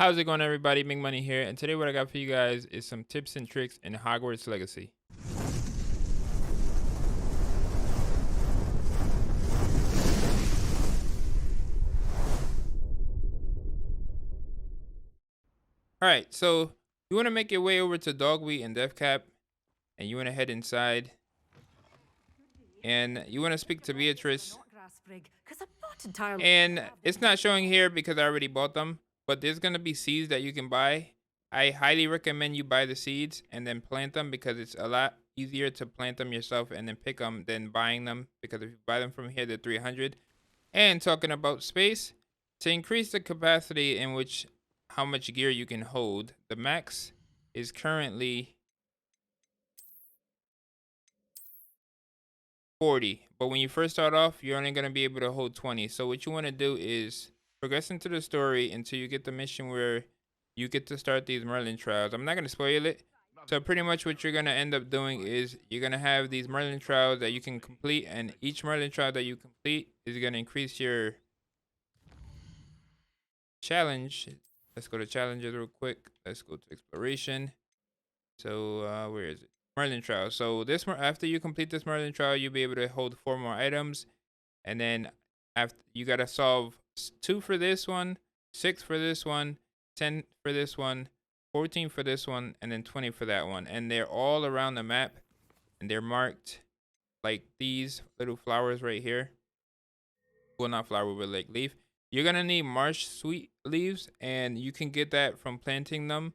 How's it going, everybody? Big Money here, and today what I got for you guys is some tips and tricks in Hogwarts Legacy. All right, so you want to make your way over to Dogweed and Deathcap, and you want to head inside, and you want to speak to Beatrice. And it's not showing here because I already bought them, but there's gonna be seeds that you can buy. I highly recommend you buy the seeds and then plant them because it's a lot easier to plant them yourself and then pick them than buying them, because if you buy them from here they're 300. And talking about space, to increase the capacity in which how much gear you can hold, the max is currently 40, but when you first start off you're only going to be able to hold 20. So what you want to do is progress into the story until you get the mission where you get to start these Merlin trials. I'm not going to spoil it. So pretty much what you're going to end up doing is you're going to have these Merlin trials that you can complete, and each Merlin trial that you complete is going to increase your challenge. Let's go to challenges real quick. Let's go to exploration. So where is it? Merlin trial. So this after you complete this Merlin trial, you'll be able to hold 4 more items, and then after you gotta solve 2 for this one, 6 for this one, 10 for this one, 14 for this one, and then 20 for that one. And they're all around the map, and they're marked like these little flowers right here. Well, not flower, but like leaf. You're gonna need marsh sweet leaves, and you can get that from planting them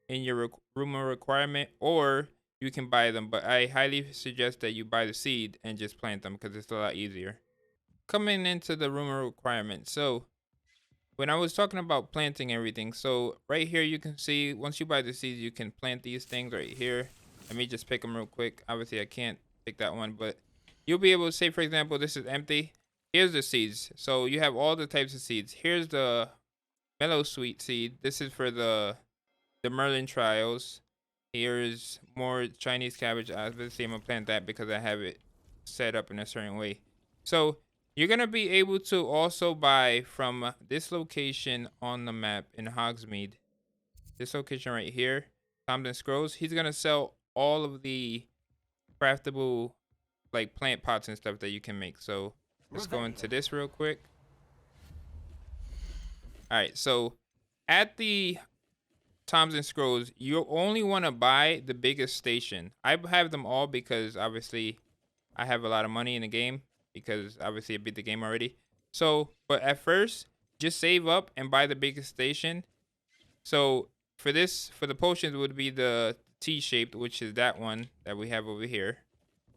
in your room requirement, or you can buy them, but I highly suggest that you buy the seed and just plant them because it's a lot easier. Coming into the room requirement, so when I was talking about planting everything, so right here you can see once you buy the seeds you can plant these things right here. Let me just pick them real quick. Obviously I can't pick that one, but you'll be able to say, for example, this is empty. Here's the seeds. So you have all the types of seeds. Here's the mellow sweet seed. This is for the Merlin trials. Here's more Chinese cabbage. Obviously, I'm gonna plant that because I have it set up in a certain way. So you're gonna be able to also buy from this location on the map in Hogsmeade. This location right here, Thompson Scrolls. He's gonna sell all of the craftable like plant pots and stuff that you can make. So let's go into this real quick. All right, so at the Thompson Scrolls, you only want to buy the biggest station. I have them all because obviously I have a lot of money in the game, because obviously I beat the game already. So, but at first, just save up and buy the biggest station. So for this, for the potions would be the T-shaped, which is that one that we have over here.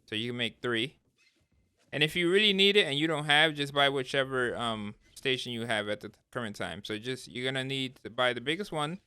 So you can make 3. And if you really need it and you don't have, just buy whichever station you have at the current time. So just, you're gonna need to buy the biggest one.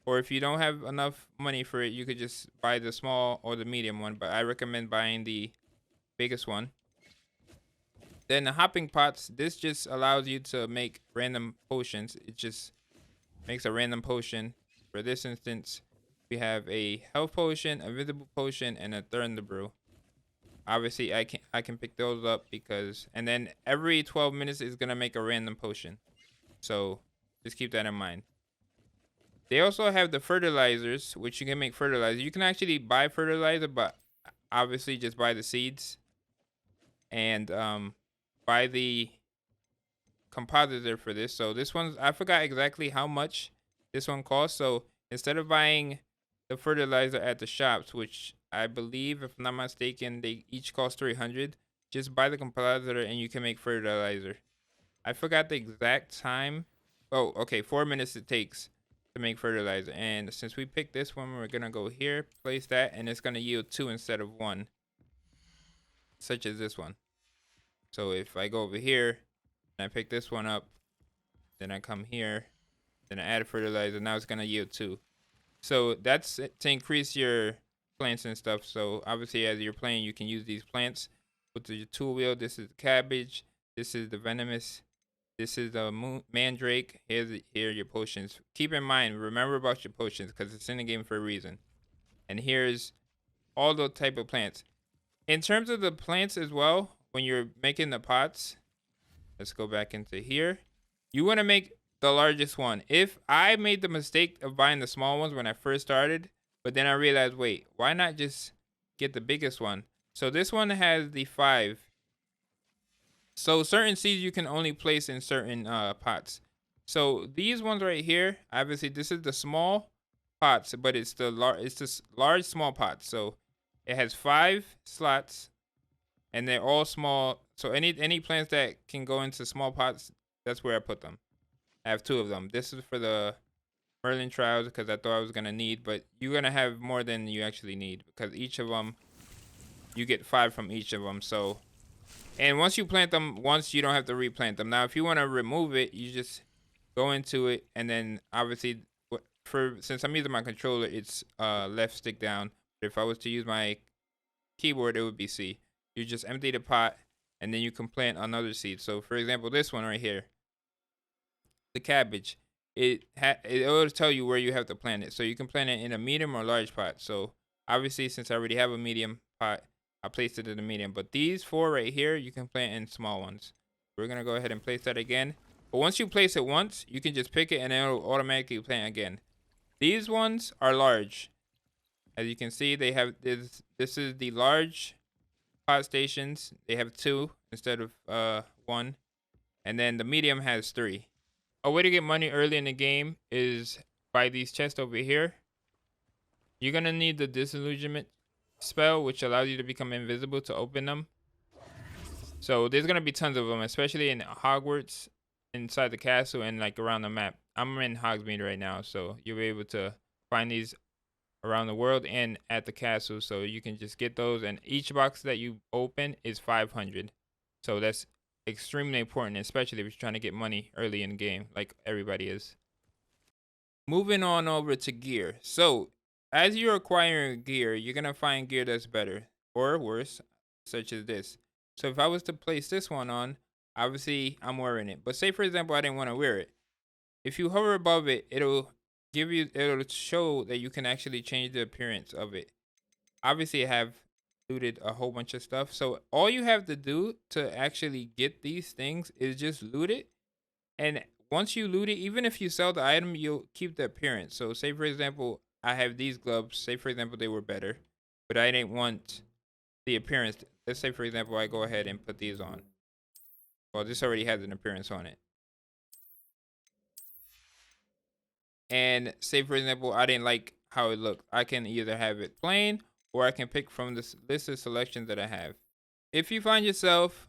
Or if you don't have enough money for it, you could just buy the small or the medium one. But I recommend buying the biggest one. Then the hopping pots, this just allows you to make random potions. It just makes a random potion. For this instance, we have a health potion, a visible potion, and a thunder brew. Obviously, I can pick those up because, and then every 12 minutes is gonna make a random potion. So just keep that in mind. They also have the fertilizers, which you can make fertilizer. You can actually buy fertilizer, but obviously just buy the seeds. And buy the compositor for this. So this one's, I forgot exactly how much this one costs. So instead of buying the fertilizer at the shops, which I believe, if I'm not mistaken, they each cost 300, just buy the compositor and you can make fertilizer. I forgot the exact time. Oh, okay, 4 minutes it takes to make fertilizer. And since we picked this one, we're gonna go here, place that, and it's gonna yield 2 instead of 1, such as this one. So if I go over here and I pick this one up, then I come here, then I add fertilizer, now it's gonna yield 2. So that's to increase your plants and stuff. So obviously as you're playing, you can use these plants with your tool wheel. This is the cabbage, this is the venomous, this is the mandrake. Here are your potions. Keep in mind, remember about your potions because it's in the game for a reason. And here's all the type of plants. In terms of the plants as well, when you're making the pots, let's go back into here. You want to make the largest one. If I made the mistake of buying the small ones when I first started, but then I realized, wait, why not just get the biggest one? So this one has the 5. So certain seeds you can only place in certain pots. So these ones right here, obviously this is the small pots, but it's the large small pots. So it has 5 slots, and they're all small. So any plants that can go into small pots, that's where I put them. I have 2 of them. This is for the Merlin trials because I thought I was gonna need, but you're gonna have more than you actually need because each of them you get 5 from each of them. So, and once you plant them once, you don't have to replant them. Now, if you want to remove it, you just go into it, and then obviously, since I'm using my controller, it's left stick down. But if I was to use my keyboard, it would be C. You just empty the pot, and then you can plant another seed. So, for example, this one right here, the cabbage, it will tell you where you have to plant it. So you can plant it in a medium or large pot. So obviously, since I already have a medium pot, I placed it in the medium. But these 4 right here, you can plant in small ones. We're gonna go ahead and place that again. But once you place it once, you can just pick it and it'll automatically plant again. These ones are large. As you can see, they have this is the large pot stations. They have 2 instead of 1. And then the medium has 3. A way to get money early in the game is by these chests over here. You're going to need the disillusionment spell, which allows you to become invisible to open them. So there's going to be tons of them, especially in Hogwarts, inside the castle, and like around the map. I'm in Hogsmeade right now, so you'll be able to find these around the world and at the castle. So you can just get those, and each box that you open is 500. So that's extremely important, especially if you're trying to get money early in the game, like everybody is. Moving on over to gear. So as you're acquiring gear, you're gonna find gear that's better or worse, such as this. So if I was to place this one on, obviously I'm wearing it. But say for example I didn't want to wear it. If you hover above it, it'll show that you can actually change the appearance of it. Obviously I have looted a whole bunch of stuff. So all you have to do to actually get these things is just loot it. And once you loot it, even if you sell the item, you'll keep the appearance. So say for example, I have these gloves. Say for example, they were better, but I didn't want the appearance. Let's say for example, I go ahead and put these on. Well, this already has an appearance on it. And say for example, I didn't like how it looked. I can either have it plain, or I can pick from this list of selections that I have. If you find yourself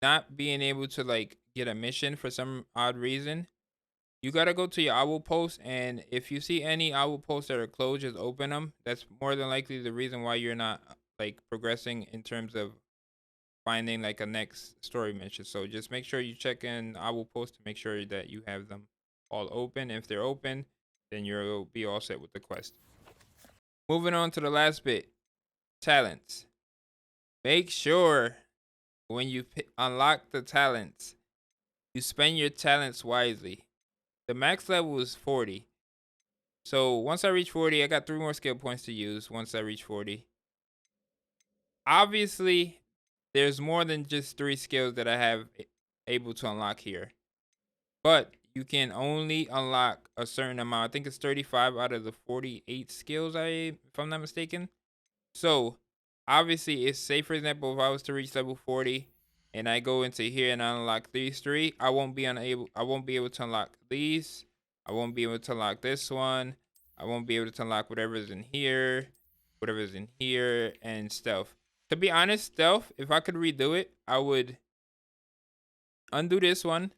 not being able to like get a mission for some odd reason, you gotta go to your owl post, and if you see any owl posts that are closed, just open them. That's more than likely the reason why you're not like progressing in terms of finding like a next story mission. So just make sure you check in owl post to make sure that you have them all open. If they're open, then you'll be all set with the quest. Moving on to the last bit, talents. Make sure when you unlock the talents, you spend your talents wisely. The max level is 40. So once I reach 40, I got 3 more skill points to use once I reach 40. Obviously, there's more than just 3 skills that I have able to unlock here. But you can only unlock a certain amount. I think it's 35 out of the 48 skills, if I'm not mistaken. So obviously, it's say for example, if I was to reach level 40 and I go into here and I unlock these 3, I won't be able to unlock these. I won't be able to unlock this one. I won't be able to unlock whatever's in here, and stealth. To be honest, stealth, if I could redo it, I would undo this one,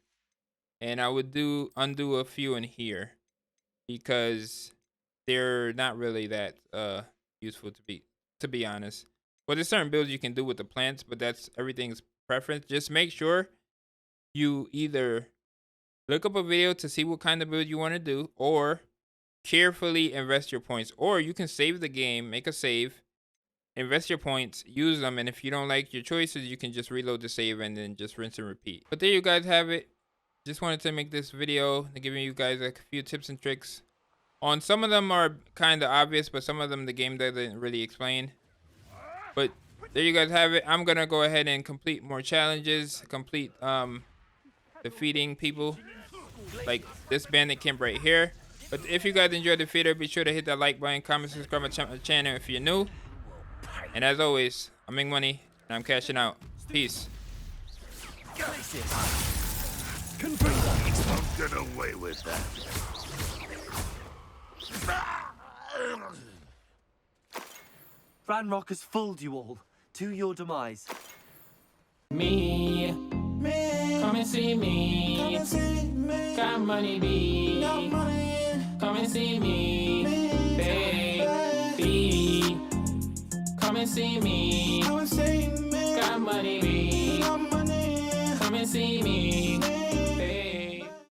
and I would undo a few in here because they're not really that useful to be honest. But there's certain builds you can do with the plants, but that's everything's preference. Just make sure you either look up a video to see what kind of build you want to do, or carefully invest your points. Or you can save the game, make a save, invest your points, use them, and if you don't like your choices, you can just reload the save and then just rinse and repeat. But there you guys have it. Just wanted to make this video giving you guys a few tips and tricks. On some of them are kind of obvious, but some of them the game doesn't really explain. But there you guys have it. I'm gonna go ahead and complete more challenges, complete defeating people. like this bandit camp right here. But if you guys enjoyed the video, be sure to hit that like button, comment, subscribe to my channel if you're new. And as always, I'm Ming Money, and I'm cashing out. Peace. Don't get away with that. Ranrock has fooled you all to your demise. Me, come and see me. Got money, B. Come and see me, baby. Come and see me. Got money, B. Come and see me.